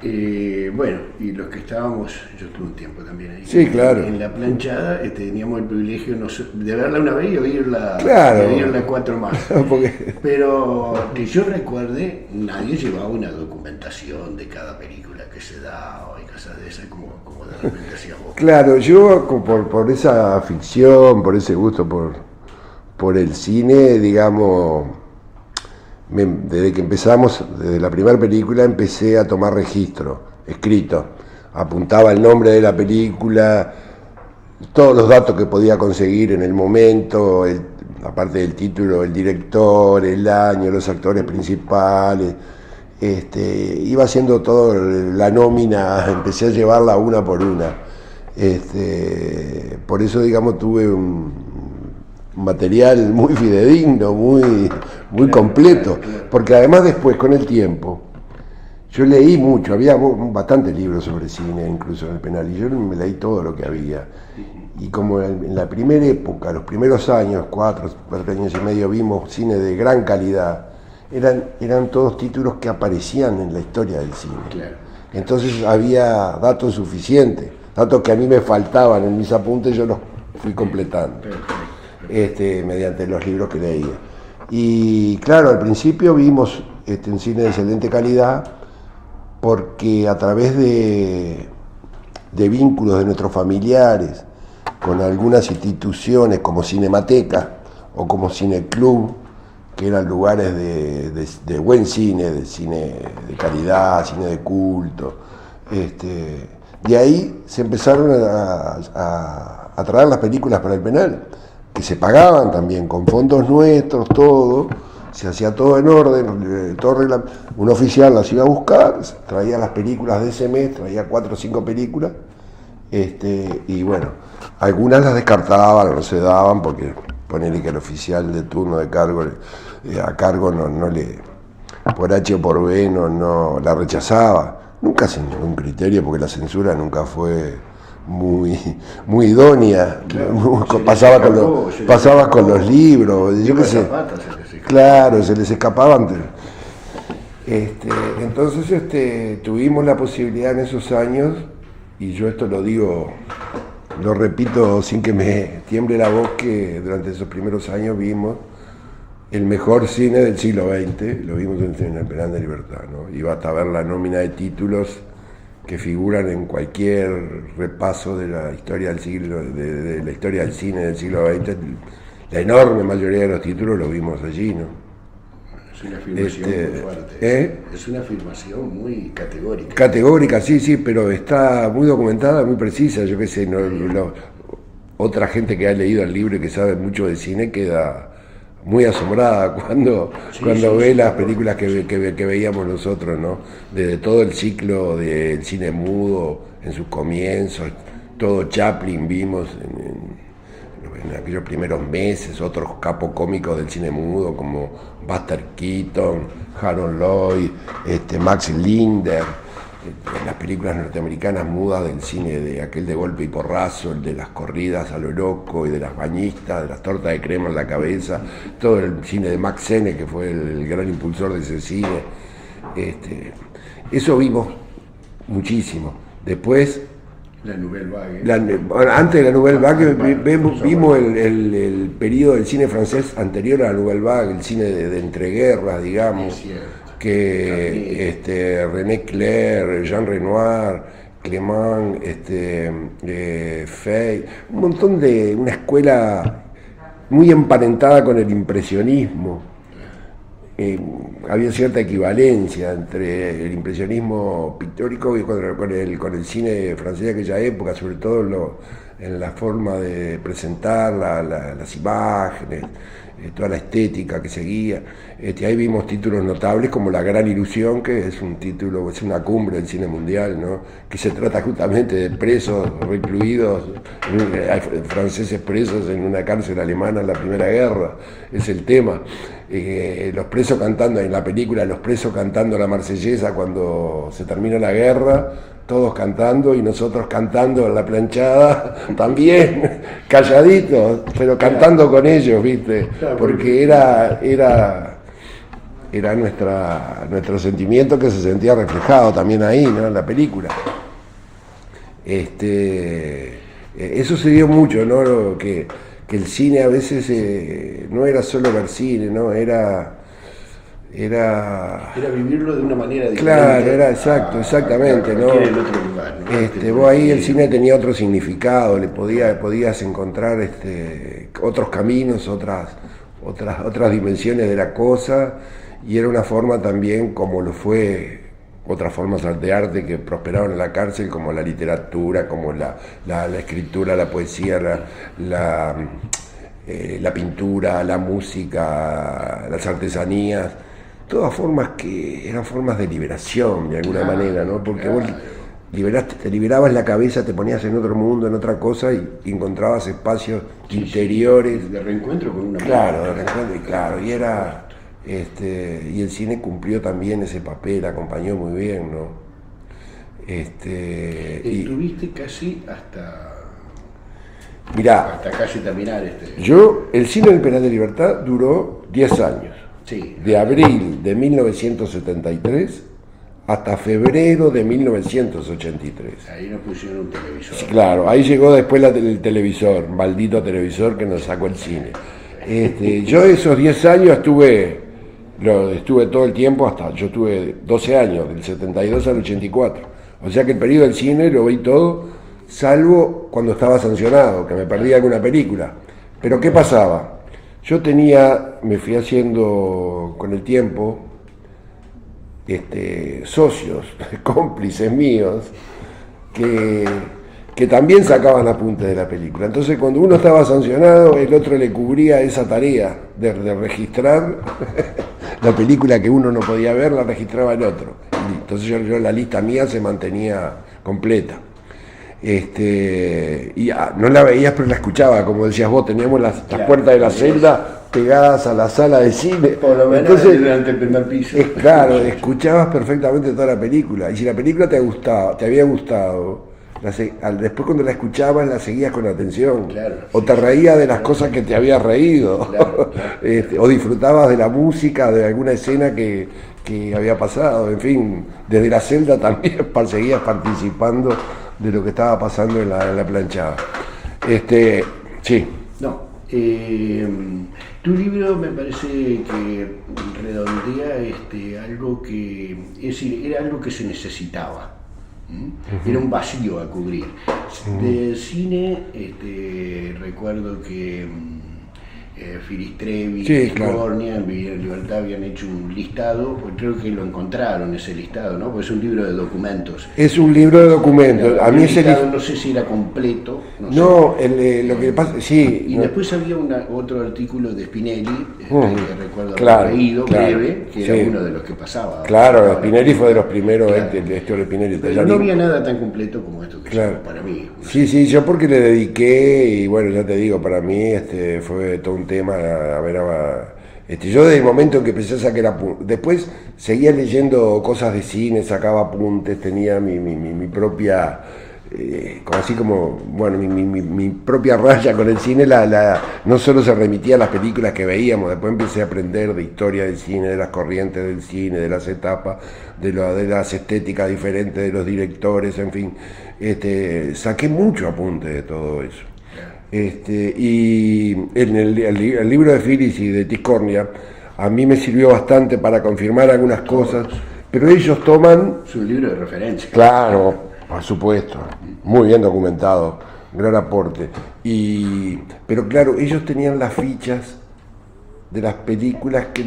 Bueno, y los que estábamos, yo estuve un tiempo también ahí. Sí, claro. En la planchada teníamos el privilegio de verla una vez y oírla, Claro. y oírla cuatro más. Porque... Pero que yo recuerde, nadie llevaba una documentación de cada película que se daba y cosas de esas, como de repente hacías vos. Claro, yo por esa ficción, por ese gusto por el cine, digamos, desde que empezamos, desde la primera película, empecé a tomar registro, escrito. Apuntaba el nombre de la película, todos los datos que podía conseguir en el momento, aparte del título, el director, el año, los actores principales. Iba haciendo todo la nómina, empecé a llevarla una por una. Por eso, digamos, tuve un material muy fidedigno, muy completo, porque además después, con el tiempo, yo leí mucho, había bastantes libros sobre cine, incluso en el penal, y yo me leí todo lo que había. Y como en la primera época, los primeros años, 4 años y medio, vimos cine de gran calidad, eran todos títulos que aparecían en la historia del cine. Claro. Entonces había datos suficientes, datos que a mí me faltaban en mis apuntes, yo los fui completando. Mediante los libros que leía. Y claro, al principio vimos un cine de excelente calidad porque a través de vínculos de nuestros familiares con algunas instituciones como Cinemateca o como Cineclub, que eran lugares de buen cine, de cine de calidad, cine de culto, de ahí se empezaron a traer las películas para el penal, que se pagaban también con fondos nuestros, todo, se hacía todo en orden, un oficial las iba a buscar, traía las películas de ese mes, traía 4 o 5 películas, y bueno, algunas las descartaban, no se daban, porque ponele que el oficial de turno de cargo, a cargo no le, por H o por B no la rechazaba, nunca sin ningún criterio, porque la censura nunca fue muy idónea. Claro, pasaba con los libros, yo qué sé. Claro, se les escapaban. Entonces tuvimos la posibilidad en esos años, y yo esto lo repito sin que me tiemble la voz, que durante esos primeros años vimos el mejor cine del siglo XX, lo vimos en el Penal de Libertad, ¿no? Y basta ver la nómina de títulos que figuran en cualquier repaso de la historia del siglo, de la historia del cine del siglo XX, la enorme mayoría de los títulos los vimos allí, ¿no? Es una afirmación muy fuerte. Es una afirmación muy categórica. Categórica, sí, pero está muy documentada, muy precisa, yo qué sé, otra gente que ha leído el libro y que sabe mucho de cine queda muy asombrada cuando ve las películas que veíamos nosotros, ¿no? Desde todo el ciclo del cine mudo, en sus comienzos, todo Chaplin vimos en aquellos primeros meses, otros capos cómicos del cine mudo como Buster Keaton, Harold Lloyd, Max Linder, las películas norteamericanas mudas del cine de aquel de golpe y porrazo, el de las corridas a lo loco y de las bañistas, de las tortas de crema en la cabeza, todo el cine de Max Sennett, que fue el gran impulsor de ese cine. Eso vimos muchísimo. Después, la Nouvelle Vague. Antes de la Nouvelle Vague vimos el periodo del cine francés anterior a la Nouvelle Vague, el cine de entreguerras, digamos, que René Clair, Jean Renoir, Clément, Fey, un montón de una escuela muy emparentada con el impresionismo. Había cierta equivalencia entre el impresionismo pictórico y con el cine francés de aquella época, sobre todo en la forma de presentar las imágenes, toda la estética que seguía. Ahí vimos títulos notables como La Gran Ilusión, que es un título, es una cumbre del cine mundial, ¿no? Que se trata justamente de presos recluidos, franceses presos en una cárcel alemana en la Primera Guerra, es el tema. Los presos cantando, en la película, los presos cantando la Marsellesa cuando se termina la guerra, todos cantando y nosotros cantando en la planchada también, calladitos, pero cantando con ellos, ¿viste? Porque era era nuestro sentimiento que se sentía reflejado también ahí, ¿no? En la película. Eso se dio mucho, ¿no? Que el cine a veces no era solo ver cine, ¿no? Era vivirlo de una manera diferente. Claro, era exactamente, ¿no? En otro lugar, ¿no? Vos ahí el cine tenía otro significado, podías encontrar otros caminos, otras dimensiones de la cosa, y era una forma también, como lo fue otras formas de arte que prosperaron en la cárcel, como la literatura, como la escritura, la poesía, la pintura, la música, las artesanías, todas formas que eran formas de liberación de alguna manera, ¿no? Porque vos te liberabas la cabeza, te ponías en otro mundo, en otra cosa, y encontrabas espacios interiores. De reencuentro con una Claro, de reencuentro, claro, y era... y el cine cumplió también ese papel, acompañó muy bien, ¿no? Estuviste casi hasta casi terminar el cine del Penal de Libertad duró 10 años. Sí. De abril de 1973 hasta febrero de 1983. Ahí nos pusieron un televisor. Sí, claro, ahí llegó después el televisor, maldito televisor que nos sacó el cine. Yo esos 10 años estuve todo el tiempo yo tuve 12 años, del 72 al 84. O sea que el periodo del cine lo vi todo, salvo cuando estaba sancionado, que me perdí alguna película. Pero ¿qué pasaba? Yo me fui haciendo con el tiempo, socios, cómplices míos, que también sacaban apuntes de la película. Entonces cuando uno estaba sancionado, el otro le cubría esa tarea de registrar la película que uno no podía ver, la registraba el otro. Entonces yo la lista mía se mantenía completa. Y no la veías, pero la escuchaba, como decías vos, teníamos las puertas de la celda pegadas a la sala de cine. Por lo menos entonces, durante el primer piso. Claro, escuchabas perfectamente toda la película. Y si la película te había gustado, después cuando la escuchabas la seguías con atención. Claro, o te reías de las cosas que te habías reído. Claro. O disfrutabas de la música, de alguna escena que había pasado. En fin, desde la celda también seguías participando de lo que estaba pasando en la planchada. Sí. No. Tu libro me parece que redondea algo que, es decir, era algo que se necesitaba. Era un vacío a cubrir. De cine, recuerdo que Filistrevi, California, en Vivir en Libertad habían hecho un listado, creo que lo encontraron ese listado, ¿no? Porque es un libro de documentos. Es un libro de documentos. A mí ese listado, no sé si era completo. No, lo que pasa, sí. Y después había otro artículo de Spinelli, que recuerdo haber leído, breve, que era uno de los que pasaba. Claro, Spinelli fue de los primeros, de Spinelli. Pero no había nada tan completo como esto que para mí. Sí, yo porque le dediqué, y bueno, ya te digo, para mí fue todo un tema, yo desde el momento en que empecé a sacar apuntes, después seguía leyendo cosas de cine, sacaba apuntes, tenía mi propia, así como, bueno, mi propia raya con el cine, no solo se remitía a las películas que veíamos, después empecé a aprender de historia del cine, de las corrientes del cine, de las etapas, de las estéticas diferentes de los directores, en fin, saqué mucho apunte de todo eso. Y en el libro de Phillips y de Tiscornia a mí me sirvió bastante para confirmar algunas cosas, pero ellos toman... Es un libro de referencia. Claro, por supuesto, muy bien documentado, gran aporte. Pero claro, ellos tenían las fichas de las películas que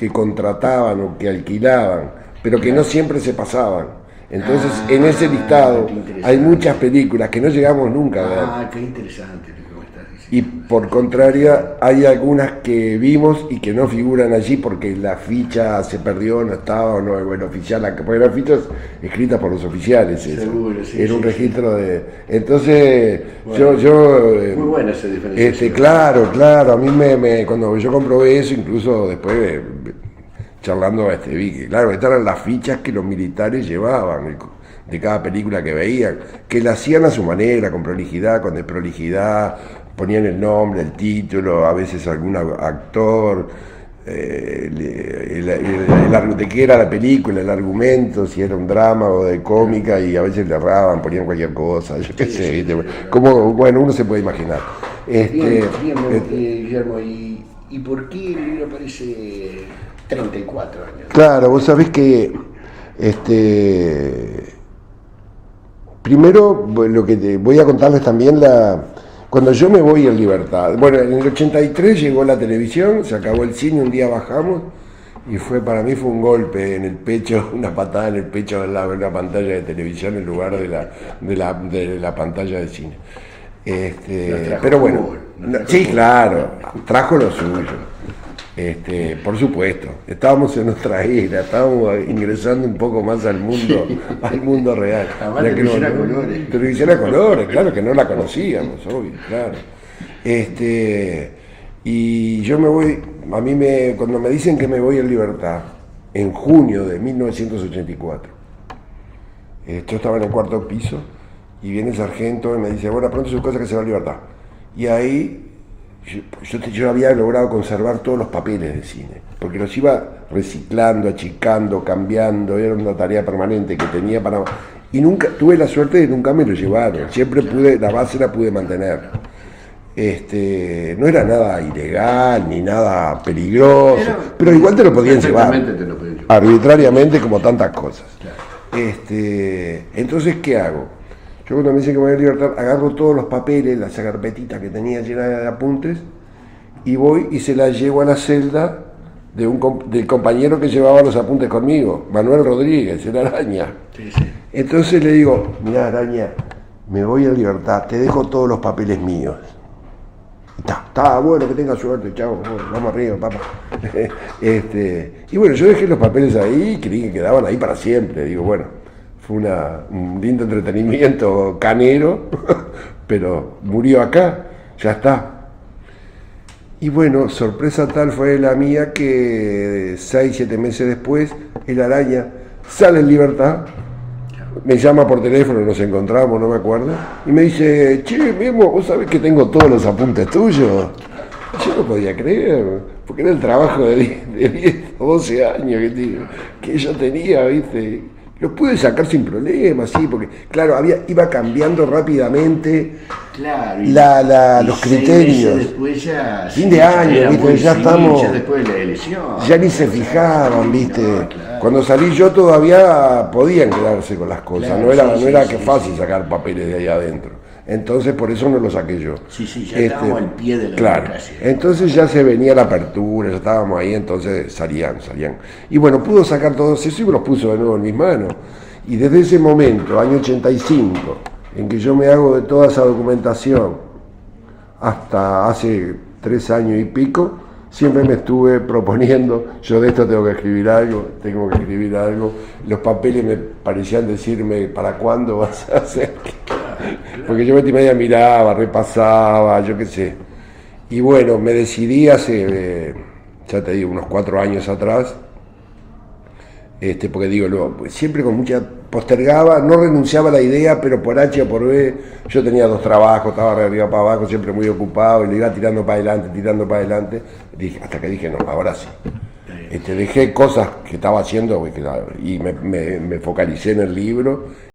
contrataban o que alquilaban, pero que no siempre se pasaban. Entonces, en ese listado hay muchas películas que no llegamos nunca a ver. Qué interesante lo que me estás diciendo. Y por contraria, hay algunas que vimos y que no figuran allí porque la ficha se perdió, no estaba, o no, el oficial, porque eran fichas escritas por los oficiales. Seguro, sí. Era un registro de... Entonces, bueno, muy buena esa diferencia. Claro, a mí cuando yo comprobé eso, incluso después... charlando vi que claro, estas eran las fichas que los militares llevaban de cada película que veían, que la hacían a su manera, con prolijidad, con desprolijidad, ponían el nombre, el título, a veces algún actor, de qué era la película, el argumento, si era un drama o de cómica, y a veces le erraban, ponían cualquier cosa, yo qué sé, ¿viste? Como, bueno, uno se puede imaginar. Guillermo, ¿y por qué el libro aparece 34 años? Claro, vos sabés que primero lo que voy a contarles también cuando yo me voy en libertad. Bueno, en el 83 llegó la televisión, se acabó el cine, un día bajamos y para mí fue un golpe en el pecho, una patada en el pecho de una pantalla de televisión en lugar de la pantalla de cine. Pero bueno, sí, claro, trajo lo suyo. Por supuesto, estábamos en otra era, estábamos ingresando un poco más al mundo real. Además, televisión a colores. Televisión a colores, claro que no la conocíamos, obvio, claro. Y yo me voy, cuando me dicen que me voy en libertad, en junio de 1984, yo estaba en el cuarto piso y viene el sargento y me dice, bueno, pronto su cosa que se va a libertad. Y ahí yo había logrado conservar todos los papeles de cine, porque los iba reciclando, achicando, cambiando, era una tarea permanente que tenía y nunca tuve la suerte de nunca me lo llevaron, siempre la base la pude mantener. No era nada ilegal ni nada peligroso, pero igual te lo podían llevar, arbitrariamente, como tantas cosas. Claro. Entonces, ¿qué hago? Yo cuando me dicen que me voy a libertad, agarro todos los papeles, las carpetitas que tenía llenas de apuntes, y voy y se las llevo a la celda del compañero que llevaba los apuntes conmigo, Manuel Rodríguez, el Araña. Sí, sí. Entonces le digo, mirá, Araña, me voy a libertad, te dejo todos los papeles míos. Está bueno, que tenga suerte, chao, vamos arriba, papá. Y bueno, yo dejé los papeles ahí, creí que quedaban ahí para siempre, digo, bueno. Fue un lindo entretenimiento canero, pero murió acá, ya está. Y bueno, sorpresa tal fue la mía que 6-7 meses después, el Araña sale en libertad, me llama por teléfono, nos encontramos, no me acuerdo, y me dice, che, Memo, ¿vos sabés que tengo todos los apuntes tuyos? Yo no podía creer, porque era el trabajo de 10 o 12 años que yo tenía, ¿viste? Los pude sacar sin problema, sí, porque, claro, iba cambiando rápidamente, claro, los criterios. Después ya, fin de año, ¿viste? Ya estamos. Ya después de la elección. Ya ni se fijaban, ¿viste? No, claro. Cuando salí yo todavía podían quedarse con las cosas, claro, no era fácil sacar papeles de ahí adentro. Entonces por eso no lo saqué yo. Sí, ya estábamos al pie de la democracia. Entonces ya se venía la apertura, ya estábamos ahí, entonces salían. Y bueno, pudo sacar todos eso y me los puso de nuevo en mis manos. Y desde ese momento, año 85, en que yo me hago de toda esa documentación, hasta hace 3 años y pico, siempre me estuve proponiendo, yo de esto tengo que escribir algo, los papeles me parecían decirme, ¿para cuándo vas a hacer? Porque yo media miraba, repasaba, yo qué sé. Y bueno, me decidí hace, ya te digo, unos 4 años atrás, porque digo, siempre con mucha postergaba, no renunciaba a la idea, pero por H o por B, yo tenía 2 trabajos, estaba de arriba para abajo, siempre muy ocupado, y le iba tirando para adelante, hasta que dije, no, ahora sí. Dejé cosas que estaba haciendo y me focalicé en el libro.